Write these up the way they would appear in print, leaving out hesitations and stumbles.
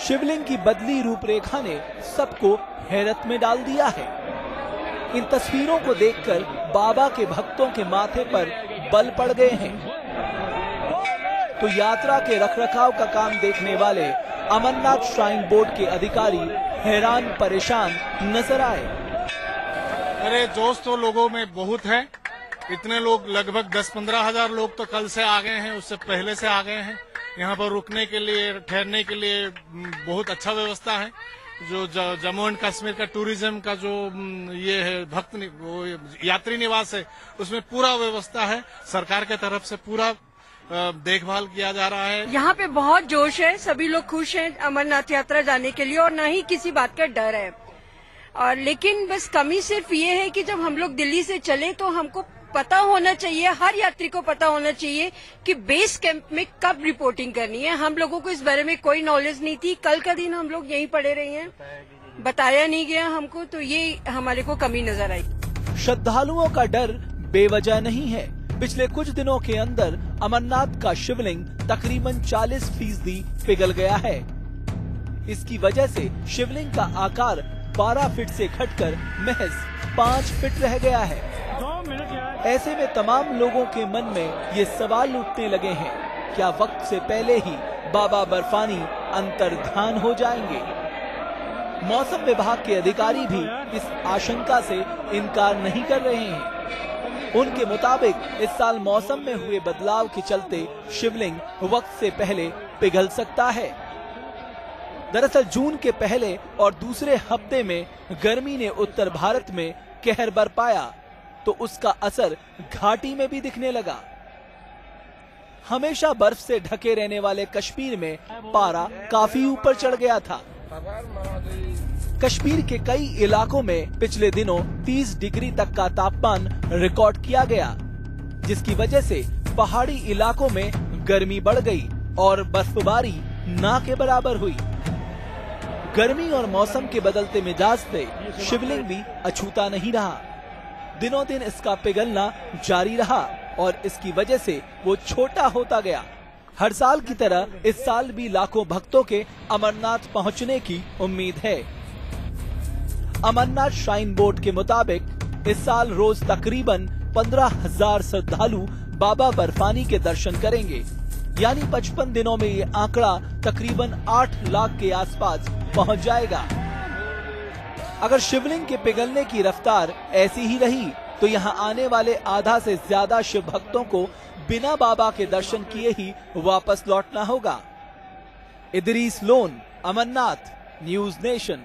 शिवलिंग की बदली रूपरेखा ने सबको हैरत में डाल दिया है। इन तस्वीरों को देखकर बाबा के भक्तों के माथे पर बल पड़ गए हैं, तो यात्रा के रखरखाव का काम देखने वाले अमरनाथ श्राइन बोर्ड के अधिकारी हैरान परेशान नजर आए। अरे जोश तो लोगों में बहुत है। इतने लोग, लगभग 10-15 हजार लोग तो कल से आ गए हैं, उससे पहले से आ गए हैं। यहाँ पर रुकने के लिए, ठहरने के लिए बहुत अच्छा व्यवस्था है। जो जम्मू एंड कश्मीर का टूरिज्म का जो ये है वो यात्री निवास है, उसमें पूरा व्यवस्था है। सरकार के तरफ से पूरा देखभाल किया जा रहा है। यहाँ पे बहुत जोश है, सभी लोग खुश हैं अमरनाथ यात्रा जाने के लिए और न ही किसी बात का डर है। और लेकिन बस कमी सिर्फ ये है कि जब हम लोग दिल्ली से चले तो हमको पता होना चाहिए, हर यात्री को पता होना चाहिए कि बेस कैंप में कब रिपोर्टिंग करनी है। हम लोगों को इस बारे में कोई नॉलेज नहीं थी। कल का दिन हम लोग यहीं पड़े रहे हैं, बताया नहीं गया हमको, तो ये हमारे को कमी नजर आई। श्रद्धालुओं का डर बेवजह नहीं है। पिछले कुछ दिनों के अंदर अमरनाथ का शिवलिंग तकरीबन 40% पिघल गया है। इसकी वजह से शिवलिंग का आकार 12 फीट से घटकर महज 5 फीट रह गया है। ऐसे में तमाम लोगों के मन में ये सवाल उठने लगे हैं, क्या वक्त से पहले ही बाबा बर्फानी अंतर्धान हो जाएंगे? मौसम विभाग के अधिकारी भी इस आशंका से इनकार नहीं कर रहे हैं। उनके मुताबिक इस साल मौसम में हुए बदलाव के चलते शिवलिंग वक्त से पहले पिघल सकता है। दरअसल जून के पहले और दूसरे हफ्ते में गर्मी ने उत्तर भारत में कहर बरपाया, तो उसका असर घाटी में भी दिखने लगा। हमेशा बर्फ से ढके रहने वाले कश्मीर में पारा काफी ऊपर चढ़ गया था। कश्मीर के कई इलाकों में पिछले दिनों 30 डिग्री तक का तापमान रिकॉर्ड किया गया, जिसकी वजह से पहाड़ी इलाकों में गर्मी बढ़ गई और बर्फबारी ना के बराबर हुई। गर्मी और मौसम के बदलते मिजाज से शिवलिंग भी अछूता नहीं रहा। दिनों दिन इसका पिघलना जारी रहा और इसकी वजह से वो छोटा होता गया। हर साल की तरह इस साल भी लाखों भक्तों के अमरनाथ पहुंचने की उम्मीद है। अमरनाथ श्राइन बोर्ड के मुताबिक इस साल रोज तकरीबन 15,000 श्रद्धालु बाबा बर्फानी के दर्शन करेंगे, यानी 55 दिनों में ये आंकड़ा तकरीबन 8 लाख के आसपास पहुंच जाएगा। अगर शिवलिंग के पिघलने की रफ्तार ऐसी ही रही तो यहाँ आने वाले आधा से ज्यादा शिव भक्तों को बिना बाबा के दर्शन किए ही वापस लौटना होगा। Idrees Lone, Amarnath, News Nation.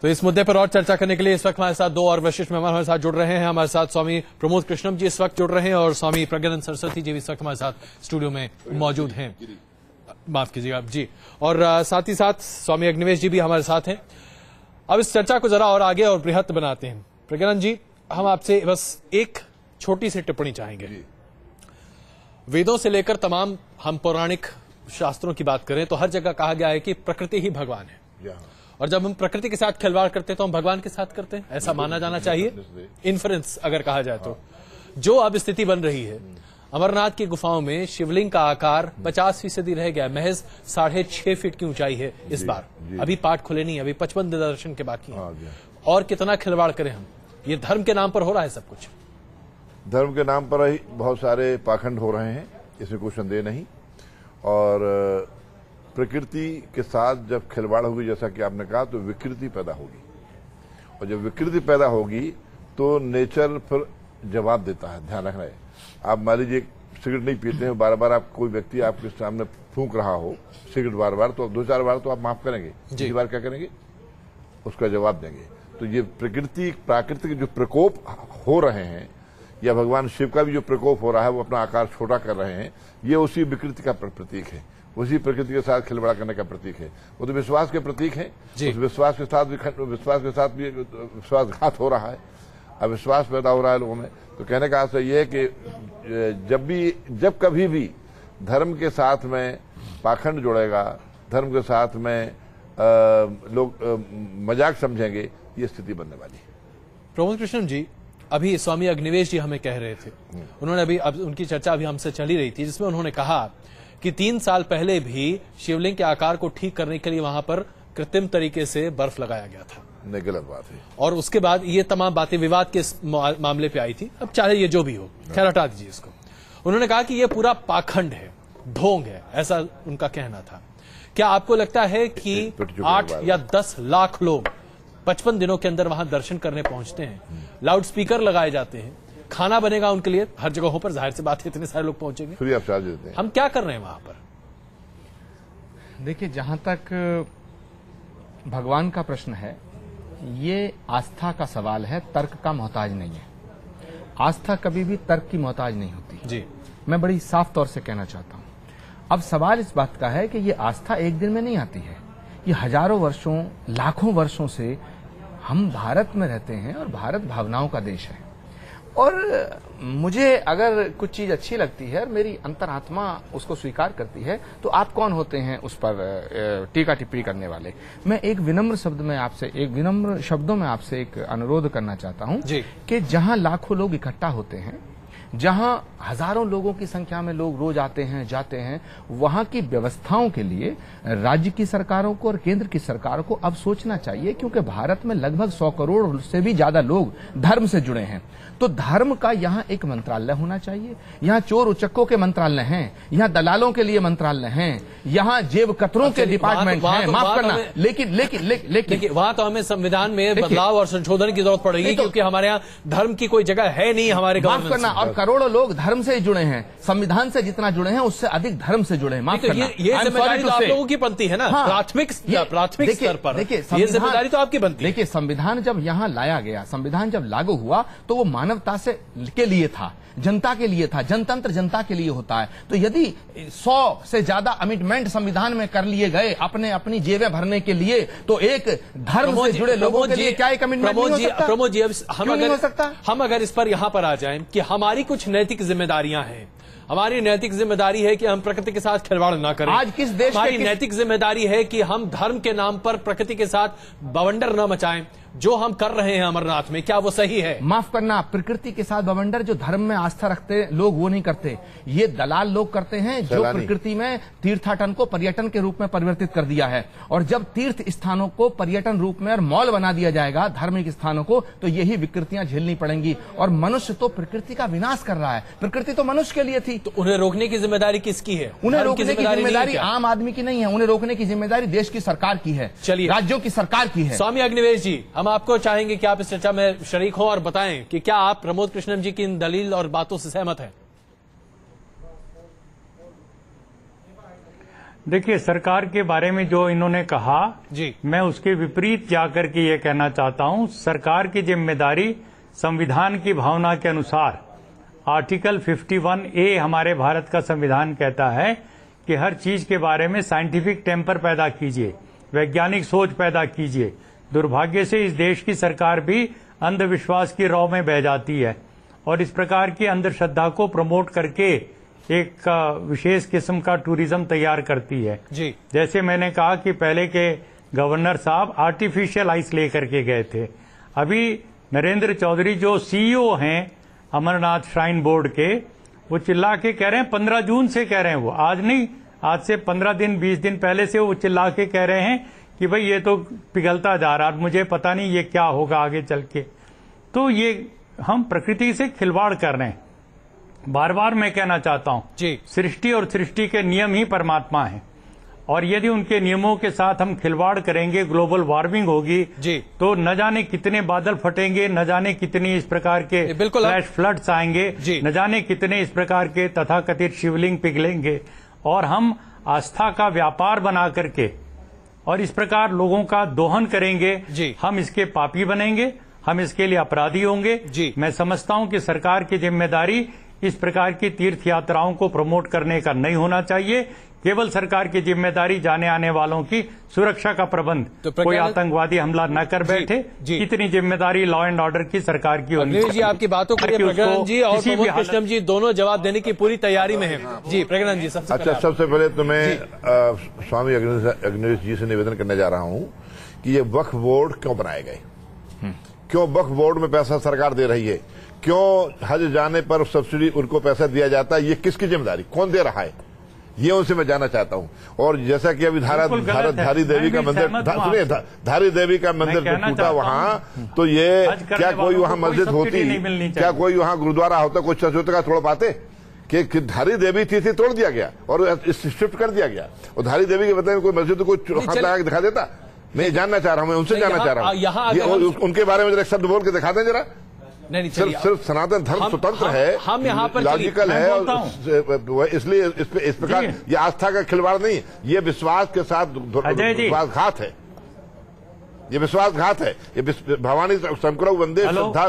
तो इस मुद्दे पर और चर्चा करने के लिए इस वक्त हमारे साथ दो और विशिष्ट मेहमान हमारे साथ जुड़ रहे हैं। हमारे साथ स्वामी प्रमोद कृष्णम जी इस वक्त जुड़ रहे हैं और स्वामी प्रज्ञानंद सरस्वती जी इस वक्त हमारे साथ स्टूडियो में मौजूद हैं। माफ कीजिएगा जी। और साथ ही साथ स्वामी अग्निवेश जी भी हमारे साथ हैं। अब इस चर्चा को जरा और आगे और बृहत बनाते हैं। प्रज्ञानंद जी, हम आपसे बस एक छोटी सी टिप्पणी चाहेंगे। वेदों से लेकर तमाम हम पौराणिक शास्त्रों की बात करें तो हर जगह कहा गया है कि प्रकृति ही भगवान है, और जब हम प्रकृति के साथ खिलवाड़ करते हैं तो हम भगवान के साथ करते हैं, ऐसा माना जाना चाहिए। इन्फ्रेंस अगर कहा जाए तो जो अब स्थिति बन रही है, अमरनाथ की गुफाओं में शिवलिंग का आकार 50% रह गया, महज 6.5 फीट की ऊंचाई है इस बार। अभी पाठ खुले नहीं, अभी 55 दर्शन के बाकी हैं। और कितना खिलवाड़ करें हम? ये धर्म के नाम पर हो रहा है सब कुछ। धर्म के नाम पर ही बहुत सारे पाखंड हो रहे हैं, इसमें कोई संदेह नहीं। और प्रकृति के साथ जब खिलवाड़ होगी, जैसा कि आपने कहा, तो विकृति पैदा होगी, और जब विकृति पैदा होगी तो नेचर फिर जवाब देता है। ध्यान रखना है, आप मान लीजिए सिगरेट नहीं पीते हैं, बार बार आप कोई व्यक्ति आपके सामने फूंक रहा हो सिगरेट बार बार, तो 2-4 बार तो आप माफ करेंगे, तीसरी बार क्या करेंगे? उसका जवाब देंगे। तो ये प्राकृतिक जो प्रकोप हो रहे हैं, या भगवान शिव का भी जो प्रकोप हो रहा है, वो अपना आकार छोटा कर रहे हैं, ये उसी विकृति का प्रतीक है, उसी प्रकृति के साथ खिलवाड़ करने का प्रतीक है। वो तो विश्वास के प्रतीक है। उस विश्वास के साथ भी विश्वासघात हो रहा है, अविश्वास पैदा हो रहा है लोगों में। तो कहने का अर्थ ये है कि जब कभी भी धर्म के साथ में पाखंड जुड़ेगा, धर्म के साथ में लोग मजाक समझेंगे, ये स्थिति बनने वाली है। प्रमोद कृष्णम जी, अभी स्वामी अग्निवेश जी हमें कह रहे थे, उन्होंने अभी अब उनकी चर्चा अभी हमसे चली रही थी, जिसमें उन्होंने कहा कि 3 साल पहले भी शिवलिंग के आकार को ठीक करने के लिए वहां पर कृत्रिम तरीके से बर्फ लगाया गया था। नहीं, गलत बात है। और उसके बाद ये तमाम बातें विवाद के मामले पे आई थी। अब चाहे ये जो भी हो, खैर हटा दीजिए इसको। उन्होंने कहा कि ये पूरा पाखंड है, ढोंग है, ऐसा उनका कहना था। क्या आपको लगता है कि 8 या 10 लाख लोग 55 दिनों के अंदर वहां दर्शन करने पहुंचते हैं, लाउड स्पीकर लगाए जाते हैं, खाना बनेगा उनके लिए हर जगहों पर, जाहिर सी बात है इतने सारे लोग पहुंचेंगे, फ्री ऑफ चार्ज देते हैं, हम क्या कर रहे हैं वहां पर? देखिए, जहां तक भगवान का प्रश्न है, ये आस्था का सवाल है, तर्क का मोहताज नहीं है। आस्था कभी भी तर्क की मोहताज नहीं होती जी। मैं बड़ी साफ तौर से कहना चाहता हूं। अब सवाल इस बात का है कि ये आस्था एक दिन में नहीं आती है। ये हजारों वर्षों, लाखों वर्षों से हम भारत में रहते हैं और भारत भावनाओं का देश है। और मुझे अगर कुछ चीज अच्छी लगती है और मेरी अंतरात्मा उसको स्वीकार करती है, तो आप कौन होते हैं उस पर टीका टिप्पणी करने वाले? मैं एक विनम्र शब्दों में आपसे एक अनुरोध करना चाहता हूं कि जहां लाखों लोग इकट्ठा होते हैं, जहां हजारों लोगों की संख्या में लोग रोज आते हैं जाते हैं, वहां की व्यवस्थाओं के लिए राज्य की सरकारों को और केंद्र की सरकार को अब सोचना चाहिए, क्योंकि भारत में लगभग 100 करोड़ से भी ज्यादा लोग धर्म से जुड़े हैं। तो धर्म का यहाँ एक मंत्रालय होना चाहिए। यहाँ चोर उचक्कों के मंत्रालय हैं, यहाँ दलालों के लिए मंत्रालय हैं, यहाँ जेब कतरों के डिपार्टमेंट हैं। माफ करना, लेकिन वहां तो हमें संविधान में बदलाव और संशोधन की जरूरत पड़ेगी, क्योंकि हमारे यहाँ धर्म की कोई जगह है नहीं हमारे माफ करना। और करोड़ों लोग धर्म से जुड़े हैं, संविधान से जितना जुड़े हैं उससे अधिक धर्म से जुड़े हैं। माफ करना, ये जिम्मेदारी तो आप लोगों की बनती है ना, प्राथमिक स्तर पर। देखिए, ये जिम्मेदारी तो आपकी बनती है। देखिए, संविधान जब यहाँ लाया गया, संविधान जब लागू हुआ, तो वो मानवता से के लिए था, जनता के लिए था। जनतंत्र जनता के लिए होता है। तो यदि 100 से ज्यादा अमेंडमेंट संविधान में कर लिए गए अपनी जेबें भरने के लिए, तो एक धर्म से जुड़े लोगों के लिए क्या एक अमेंडमेंट नहीं हो सकता? प्रमोद जी, हम अगर इस पर यहां पर आ जाएं कि हमारी कुछ नैतिक जिम्मेदारियां हैं। हमारी नैतिक जिम्मेदारी है कि हम प्रकृति के साथ खिलवाड़ ना करें। आज किस देश हमारी नैतिक जिम्मेदारी है कि हम धर्म के नाम पर प्रकृति के साथ बवंडर न मचाएं। जो हम कर रहे हैं अमरनाथ में, क्या वो सही है? माफ करना, प्रकृति के साथ बवंडर जो धर्म में आस्था रखते लोग वो नहीं करते, ये दलाल लोग करते हैं, जो प्रकृति में तीर्थाटन को पर्यटन के रूप में परिवर्तित कर दिया है। और जब तीर्थ स्थानों को पर्यटन रूप में और मॉल बना दिया जाएगा, धार्मिक स्थानों को, तो यही विकृतियां झेलनी पड़ेंगी। और मनुष्य तो प्रकृति का विनाश कर रहा है। प्रकृति तो मनुष्य के लिए थी, तो उन्हें रोकने की जिम्मेदारी किसकी है? उन्हें रोकने की जिम्मेदारी आम आदमी की नहीं है, उन्हें रोकने की जिम्मेदारी देश की सरकार की है, चलिए, राज्यों की सरकार की है। स्वामी अग्निवेश जी, हम आपको चाहेंगे कि आप इस चर्चा में शरीक हो और बताएं कि क्या आप प्रमोद कृष्णम जी की इन दलील और बातों से सहमत हैं? देखिए, सरकार के बारे में जो इन्होंने कहा जी, मैं उसके विपरीत जाकर के ये कहना चाहता हूं। सरकार की जिम्मेदारी संविधान की भावना के अनुसार, आर्टिकल 51A हमारे भारत का संविधान कहता है कि हर चीज के बारे में साइंटिफिक टेम्पर पैदा कीजिए, वैज्ञानिक सोच पैदा कीजिए। दुर्भाग्य से इस देश की सरकार भी अंधविश्वास की रौ में बह जाती है और इस प्रकार की अंधश्रद्धा को प्रमोट करके एक विशेष किस्म का टूरिज्म तैयार करती है जी। जैसे मैंने कहा कि पहले के गवर्नर साहब आर्टिफिशियल आइस लेकर के गए थे। अभी नरेंद्र चौधरी जो सीईओ हैं अमरनाथ श्राइन बोर्ड के, वो चिल्ला के कह रहे हैं, 15 जून से कह रहे हैं, वो आज नहीं, आज से 15 दिन 20 दिन पहले से वो चिल्ला के कह रहे हैं कि भाई ये तो पिघलता जा रहा है, मुझे पता नहीं ये क्या होगा आगे चल के। तो ये हम प्रकृति से खिलवाड़ कर रहे हैं। बार बार मैं कहना चाहता हूं जी, सृष्टि और सृष्टि के नियम ही परमात्मा हैं, और यदि उनके नियमों के साथ हम खिलवाड़ करेंगे, ग्लोबल वार्मिंग होगी जी, तो न जाने कितने बादल फटेंगे, न जाने कितनी इस प्रकार के फ्लैश फ्लड्स आएंगे, न जाने कितने इस प्रकार के तथाकथित शिवलिंग पिघलेंगे, और हम आस्था का व्यापार बना करके और इस प्रकार लोगों का दोहन करेंगे जी, हम इसके पापी बनेंगे, हम इसके लिए अपराधी होंगे जी। मैं समझता हूं कि सरकार की जिम्मेदारी इस प्रकार की तीर्थ यात्राओं को प्रमोट करने का नहीं होना चाहिए। केवल सरकार की जिम्मेदारी जाने आने वालों की सुरक्षा का प्रबंध, तो कोई आतंकवादी हमला न कर बैठे, इतनी जिम्मेदारी लॉ एंड ऑर्डर की सरकार की होनी चाहिए। जी, आपकी बातों के लिए प्रज्ञानंद जी और प्रमोद कृष्णम जी दोनों जवाब देने की पूरी तैयारी में हैं। जी प्रज्ञानंद जी, सबसे अच्छा, सबसे पहले तो मैं स्वामी अग्निवेश जी से निवेदन करने जा रहा हूं कि ये वक्फ बोर्ड क्यों बनाए गए, क्यों वक्फ बोर्ड में पैसा सरकार दे रही है, क्यों हज जाने पर सब्सिडी उनको पैसा दिया जाता है, ये किसकी जिम्मेदारी, कौन दे रहा है? ये उनसे मैं जानना चाहता हूँ। और जैसा कि अभी धारी देवी का मंदिर, सुनिए, धारी देवी का मंदिर टूटा वहाँ, तो ये क्या कोई वहाँ मस्जिद होती, क्या कोई वहाँ गुरुद्वारा होता, कोई चर्च होता, तोड़ पाते? कि धारी देवी थी तोड़ दिया गया और शिफ्ट कर दिया गया, और धारी देवी के बदले में कोई मस्जिद कोई हाथ लगा के दिखा देता? मैं जानना चाह रहा हूँ, मैं उनसे जानना चाह रहा हूँ, उनके बारे में जरा एक शब्द बोल के दिखा दें जरा। नहीं, सिर्फ सनातन धर्म स्वतंत्र है, हम यहाँ पर लॉजिकल है, इसलिए इस प्रकार ये आस्था का खिलवाड़ नहीं, ये विश्वास के साथ विश्वासघात है, ये विश्वासघात है। ये भवानी शंकरो वंदे श्रद्धा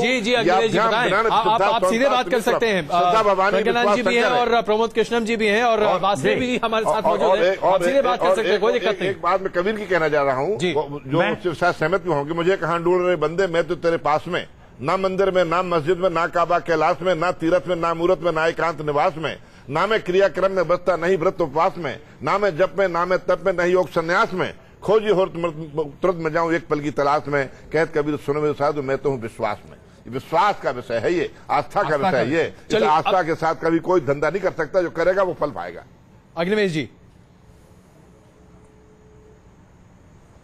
जी आप सीधे बात कर सकते हैं। प्रज्ञानंद जी भी हैं और प्रमोद कृष्णम जी भी हैं और वासुदेव भी हमारे साथ मौजूद हैं, आप सीधे बात कर सकते हैं, कोई दिक्कत नहीं। एक बात मैं कबीर की कहना जा रहा हूँ, जो शायद सहमत में होंगे, मुझे कहाँ ढूंढ रहे बंदे, मैं तो तेरे पास में, ना मंदिर में, ना मस्जिद में, ना काबा कैलाश में, ना तीरथ में, ना मूरत में, ना एकांत निवास में, ना मैं क्रियाक्रम में बसता, नहीं व्रत उपवास में, ना मैं जप में, ना मैं तप में, नहीं योग संन्यास में, खोजी हो तुरंत में जाऊं एक पल की तलाश में, कहत कबीर सुनो मेरे साधु मैं तो हूं विश्वास में। विश्वास का विषय है ये, आस्था का विषय है ये। आस्था के साथ कभी कोई धंधा नहीं कर सकता, जो करेगा वो फल पाएगा। अग्निवेश जी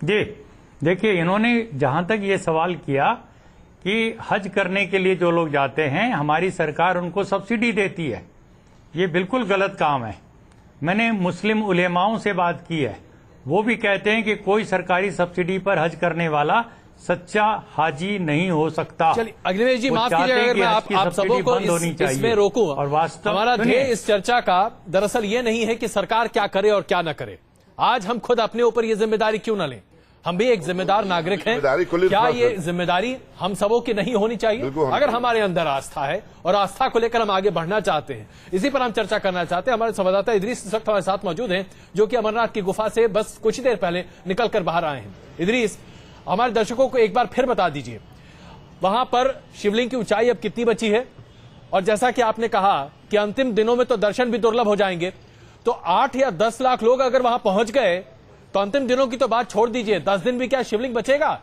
देखिए, इन्होंने जहां तक ये सवाल किया कि हज करने के लिए जो लोग जाते हैं, हमारी सरकार उनको सब्सिडी देती है, ये बिल्कुल गलत काम है। मैंने मुस्लिम उलेमाओं से बात की है, वो भी कहते हैं कि कोई सरकारी सब्सिडी पर हज करने वाला सच्चा हाजी नहीं हो सकता। चलिए अग्निवेश जी, माफ कीजिएगा अगर मैं आप सबों को इसमें रोकूं, और वास्तव हमारा ध्येय इस चर्चा का दरअसल ये नहीं है कि सरकार क्या करे और क्या न करे। आज हम खुद अपने ऊपर ये जिम्मेदारी क्यों न लें? हम भी एक जिम्मेदार नागरिक हैं। क्या ये जिम्मेदारी हम सबों की नहीं होनी चाहिए? अगर हमारे अंदर आस्था है और आस्था को लेकर हम आगे बढ़ना चाहते हैं, इसी पर हम चर्चा करना चाहते हैं। हमारे संवाददाता इदरीस इस वक्त हमारे साथ मौजूद हैं, जो कि अमरनाथ की गुफा से बस कुछ देर पहले निकलकर बाहर आए हैं। इदरीस, हमारे दर्शकों को एक बार फिर बता दीजिए, वहां पर शिवलिंग की ऊंचाई अब कितनी बची है? और जैसा कि आपने कहा कि अंतिम दिनों में तो दर्शन भी दुर्लभ हो जाएंगे, तो 8 या 10 लाख लोग अगर वहां पहुंच गए तो अंतिम दिनों की तो बात छोड़ दीजिए, 10 दिन भी क्या शिवलिंग बचेगा?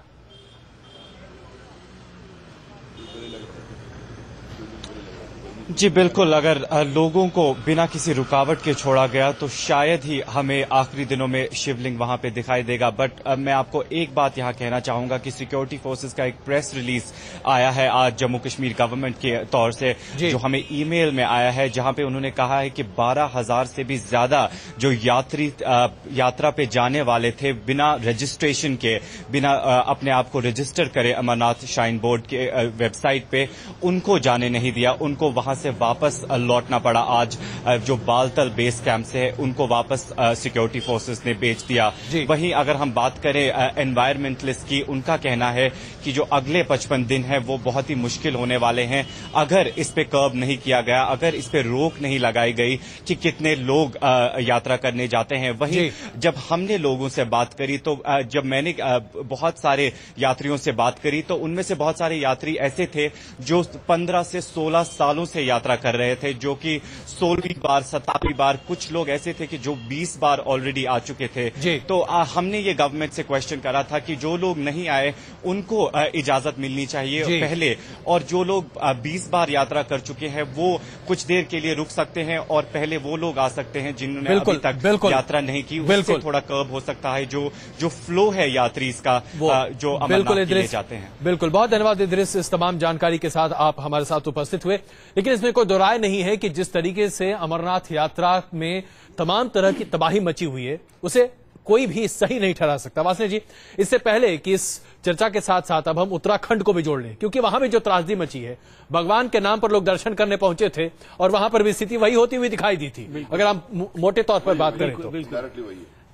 जी बिल्कुल, अगर लोगों को बिना किसी रुकावट के छोड़ा गया तो शायद ही हमें आखिरी दिनों में शिवलिंग वहां पे दिखाई देगा। बट मैं आपको एक बात यहां कहना चाहूंगा कि सिक्योरिटी फोर्सेस का एक प्रेस रिलीज आया है आज जम्मू कश्मीर गवर्नमेंट के तौर से, जो हमें ईमेल में आया है, जहां पे उन्होंने कहा है कि 12,000 से भी ज्यादा जो यात्रा पे जाने वाले थे बिना रजिस्ट्रेशन के, बिना अपने आप को रजिस्टर करे अमरनाथ श्राइन बोर्ड के वेबसाइट पे, उनको जाने नहीं दिया, उनको वहां से वापस लौटना पड़ा। आज जो बालतल बेस कैंप से है उनको वापस सिक्योरिटी फोर्सेस ने भेज दिया। वहीं अगर हम बात करें एनवायरमेंटलिस्ट की, उनका कहना है कि जो अगले 55 दिन है वो बहुत ही मुश्किल होने वाले हैं अगर इस पे कर्ब नहीं किया गया, अगर इस पे रोक नहीं लगाई गई कि कितने लोग यात्रा करने जाते हैं। वहीं जब हमने लोगों से बात करी तो जब मैंने बहुत सारे यात्रियों से बात करी तो उनमें से बहुत सारे यात्री ऐसे थे जो 15 से 16 सालों से यात्रा कर रहे थे, जो कि 16वीं बार 17वीं बार, कुछ लोग ऐसे थे कि जो 20 बार ऑलरेडी आ चुके थे। तो हमने ये गवर्नमेंट से क्वेश्चन करा था कि जो लोग नहीं आए उनको इजाजत मिलनी चाहिए पहले, और जो लोग 20 बार यात्रा कर चुके हैं वो कुछ देर के लिए रुक सकते हैं और पहले वो लोग आ सकते हैं जिन्होंने अभी तक यात्रा नहीं की। उससे थोड़ा कर्ब हो सकता है जो फ्लो है यात्री इसका, जो अमरनाथ के लिए जाते हैं। बिल्कुल, बहुत धन्यवाद इदरीस, इस तमाम जानकारी के साथ आप हमारे साथ उपस्थित हुए। लेकिन इसमें कोई दो राय नहीं है कि जिस तरीके से अमरनाथ यात्रा में तमाम तरह की तबाही मची हुई है, उसे कोई भी सही नहीं ठहरा सकता। वासने जी, इससे पहले कि इस चर्चा के साथ साथ अब हम उत्तराखंड को भी जोड़ लें, क्योंकि वहां भी जो त्रासदी मची है, भगवान के नाम पर लोग दर्शन करने पहुंचे थे और वहां पर भी स्थिति वही होती हुई दिखाई दी थी, अगर हम मोटे तौर पर बात करें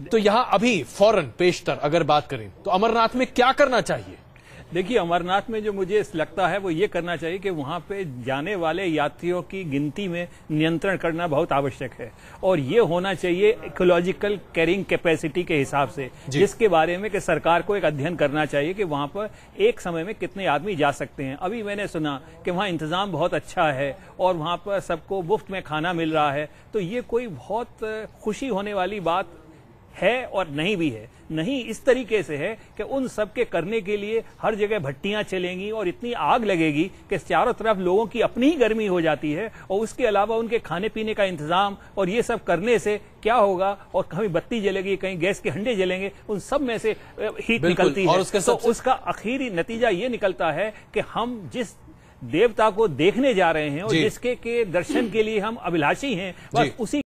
तो यहां अभी फौरन पेशतर अगर बात करें तो अमरनाथ में क्या करना चाहिए? देखिए, अमरनाथ में जो मुझे लगता है वो ये करना चाहिए कि वहां पे जाने वाले यात्रियों की गिनती में नियंत्रण करना बहुत आवश्यक है, और ये होना चाहिए इकोलॉजिकल कैरिंग कैपेसिटी के हिसाब से, जिसके बारे में कि सरकार को एक अध्ययन करना चाहिए कि वहां पर एक समय में कितने आदमी जा सकते हैं। अभी मैंने सुना कि वहां इंतजाम बहुत अच्छा है और वहां पर सबको मुफ्त में खाना मिल रहा है, तो ये कोई बहुत खुशी होने वाली बात है और नहीं भी है। नहीं इस तरीके से है कि उन सब के करने के लिए हर जगह भट्टियां चलेंगी और इतनी आग लगेगी कि चारों तरफ लोगों की अपनी ही गर्मी हो जाती है, और उसके अलावा उनके खाने पीने का इंतजाम और ये सब करने से क्या होगा, और कहीं बत्ती जलेगी, कहीं गैस के हंडे जलेंगे, उन सब में से हीट निकलती है। तो उसका आखिरी नतीजा ये निकलता है कि हम जिस देवता को देखने जा रहे हैं और जिसके के दर्शन के लिए हम अभिलाषी हैं, बस उसी